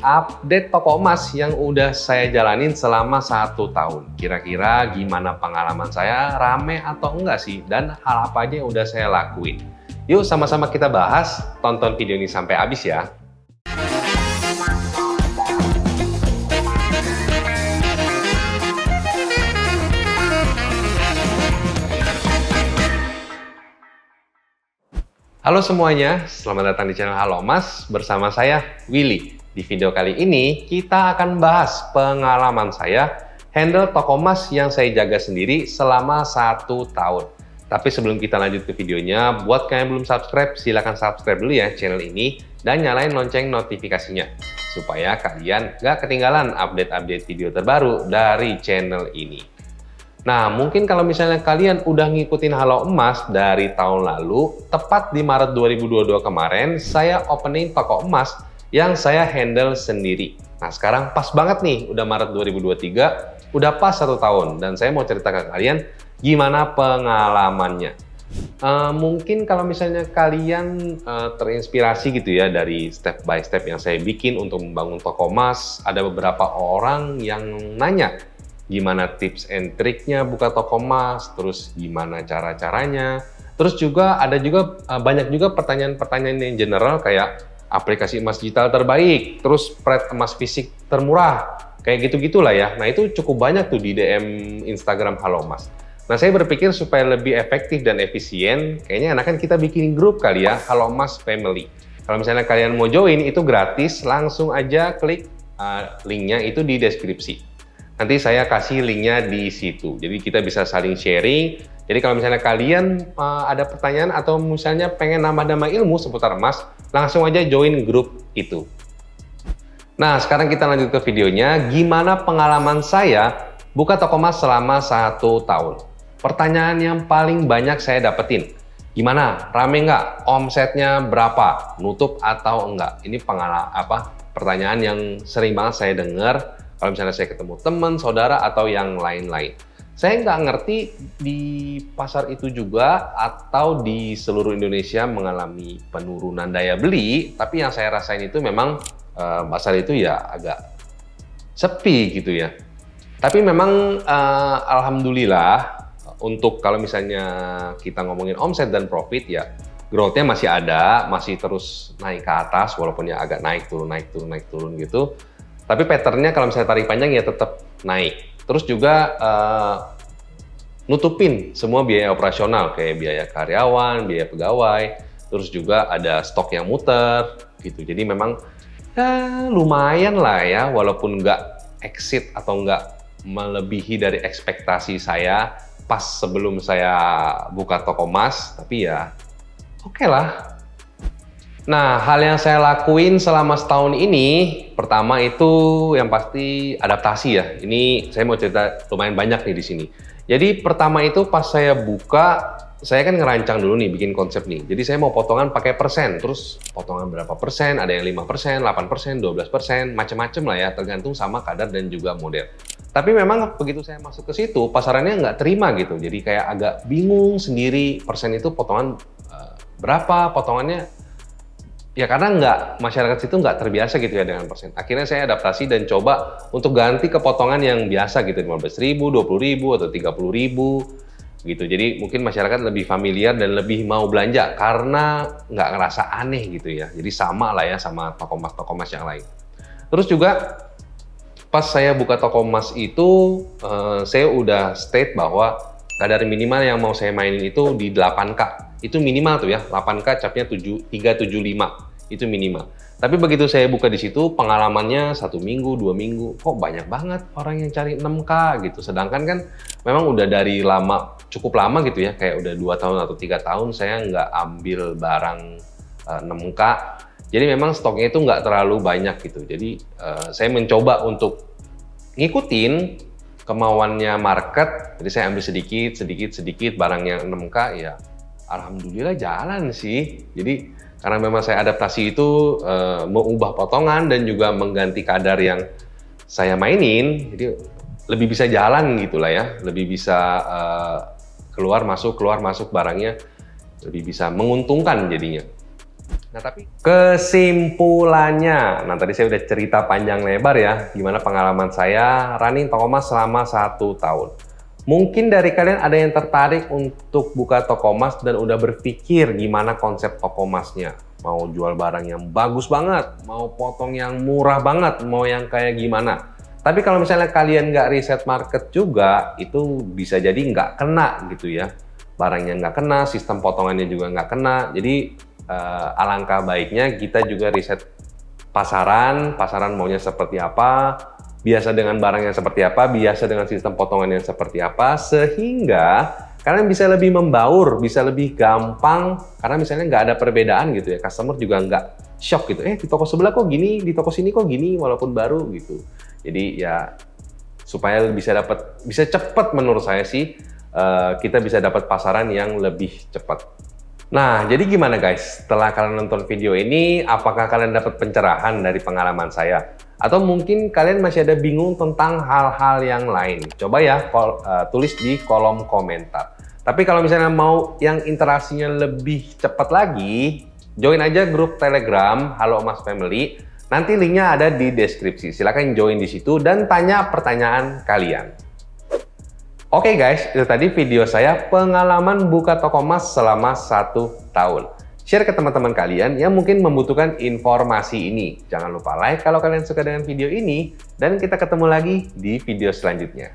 update toko emas yang udah saya jalanin selama 1 tahun. Kira-kira gimana pengalaman saya, rame atau enggak sih? Dan hal apa aja yang udah saya lakuin? Yuk sama-sama kita bahas, tonton video ini sampai habis ya. Halo semuanya, selamat datang di channel Halo Mas bersama saya Willy. Di video kali ini kita akan bahas pengalaman saya handle toko emas yang saya jaga sendiri selama 1 tahun. Tapi sebelum kita lanjut ke videonya, buat kalian yang belum subscribe, silahkan subscribe dulu ya channel ini dan nyalain lonceng notifikasinya supaya kalian gak ketinggalan update-update video terbaru dari channel ini. Nah, mungkin kalau misalnya kalian udah ngikutin Halo Emas dari tahun lalu, tepat di Maret 2022 kemarin, saya opening toko emas yang saya handle sendiri. Nah, sekarang pas banget nih, udah Maret 2023, udah pas 1 tahun, dan saya mau cerita ke kalian gimana pengalamannya. Mungkin kalau misalnya kalian terinspirasi gitu ya dari step by step yang saya bikin untuk membangun toko emas, ada beberapa orang yang nanya, gimana tips and triknya buka toko emas, terus gimana cara-caranya. Terus juga ada juga banyak juga pertanyaan-pertanyaan yang general kayak aplikasi emas digital terbaik, terus spread emas fisik termurah, kayak gitu-gitulah ya. Nah itu cukup banyak tuh di DM Instagram Halo Emas. Nah saya berpikir supaya lebih efektif dan efisien, kayaknya enakan kita bikin grup kali ya, Halo Emas Family. Kalau misalnya kalian mau join itu gratis, langsung aja klik linknya itu di deskripsi. Nanti saya kasih linknya di situ. Jadi kita bisa saling sharing. Jadi kalau misalnya kalian ada pertanyaan atau misalnya pengen nambah-nambah ilmu seputar emas, langsung aja join grup itu. Nah, sekarang kita lanjut ke videonya. Gimana pengalaman saya buka toko emas selama 1 tahun? Pertanyaan yang paling banyak saya dapetin. Gimana? Rame nggak? Omsetnya berapa? Nutup atau enggak? Ini pertanyaan yang sering banget saya dengar. Kalau misalnya saya ketemu teman, saudara, atau yang lain-lain. Saya nggak ngerti di pasar itu juga atau di seluruh Indonesia mengalami penurunan daya beli, tapi yang saya rasain itu memang pasar itu ya agak sepi gitu ya. Tapi memang alhamdulillah untuk kalau misalnya kita ngomongin omset dan profit ya, growth-nya masih ada, masih terus naik ke atas walaupun ya agak naik turun gitu. Tapi patternnya kalau misalnya tarik panjang ya tetap naik. Terus juga nutupin semua biaya operasional kayak biaya karyawan, biaya pegawai. Terus juga ada stok yang muter gitu. Jadi memang ya, lumayan lah ya, walaupun nggak exit atau nggak melebihi dari ekspektasi saya pas sebelum saya buka toko emas. Tapi ya oke lah. Nah, hal yang saya lakuin selama setahun ini, pertama itu yang pasti adaptasi ya. Ini saya mau cerita lumayan banyak nih di sini. Jadi pertama itu pas saya buka, saya kan ngerancang dulu nih, bikin konsep nih. Jadi saya mau potongan pakai persen, terus potongan berapa persen, ada yang 5%, 8%, 12%, macam-macam lah ya, tergantung sama kadar dan juga model. Tapi memang begitu saya masuk ke situ, pasarannya nggak terima gitu. Jadi kayak agak bingung sendiri, persen itu potongan berapa, potongannya. Ya karena masyarakat situ nggak terbiasa gitu ya dengan persen. Akhirnya saya adaptasi dan coba untuk ganti ke potongan yang biasa gitu, 15.000, 20.000 atau 30.000 gitu. Jadi mungkin masyarakat lebih familiar dan lebih mau belanja karena nggak ngerasa aneh gitu ya. Jadi sama lah ya sama toko emas yang lain. Terus juga pas saya buka toko emas itu saya udah state bahwa kadar minimal yang mau saya mainin itu di 8K. Itu minimal tuh ya, 8K capnya 375, itu minimal. Tapi begitu saya buka di situ, pengalamannya 1 minggu, 2 minggu, kok banyak banget orang yang cari 6K gitu. Sedangkan kan memang udah dari cukup lama gitu ya, kayak udah 2 tahun atau 3 tahun saya nggak ambil barang 6K. Jadi memang stoknya itu nggak terlalu banyak gitu. Jadi saya mencoba untuk ngikutin kemauannya market. Jadi saya ambil sedikit barang yang 6K ya. Alhamdulillah jalan sih. Jadi karena memang saya adaptasi itu mengubah potongan dan juga mengganti kadar yang saya mainin, jadi lebih bisa jalan gitulah ya, lebih bisa keluar masuk barangnya, lebih bisa menguntungkan jadinya. Nah, tapi kesimpulannya, nah tadi saya udah cerita panjang lebar ya, gimana pengalaman saya running toko emas selama 1 tahun. Mungkin dari kalian ada yang tertarik untuk buka toko emas dan udah berpikir gimana konsep toko emasnya. Mau jual barang yang bagus banget, mau potong yang murah banget, mau yang kayak gimana. Tapi kalau misalnya kalian nggak riset market juga, itu bisa jadi nggak kena gitu ya. Barangnya nggak kena, sistem potongannya juga nggak kena, jadi alangkah baiknya kita juga riset pasaran maunya seperti apa, biasa dengan barang yang seperti apa, biasa dengan sistem potongan yang seperti apa, sehingga kalian bisa lebih membaur, bisa lebih gampang, karena misalnya nggak ada perbedaan gitu ya, customer juga nggak shock gitu, di toko sebelah kok gini, di toko sini kok gini, walaupun baru gitu. Jadi ya supaya bisa cepat menurut saya sih, kita bisa dapat pasaran yang lebih cepat. Nah, jadi gimana guys? Setelah kalian nonton video ini, apakah kalian dapat pencerahan dari pengalaman saya? Atau mungkin kalian masih ada bingung tentang hal-hal yang lain? Coba ya, tulis di kolom komentar. Tapi kalau misalnya mau yang interaksinya lebih cepat lagi, join aja grup Telegram Halo Emas Family. Nanti linknya ada di deskripsi. Silahkan join di situ dan tanya pertanyaan kalian. Oke guys, itu tadi video saya pengalaman buka toko emas selama 1 tahun. Share ke teman-teman kalian yang mungkin membutuhkan informasi ini. Jangan lupa like kalau kalian suka dengan video ini, dan kita ketemu lagi di video selanjutnya.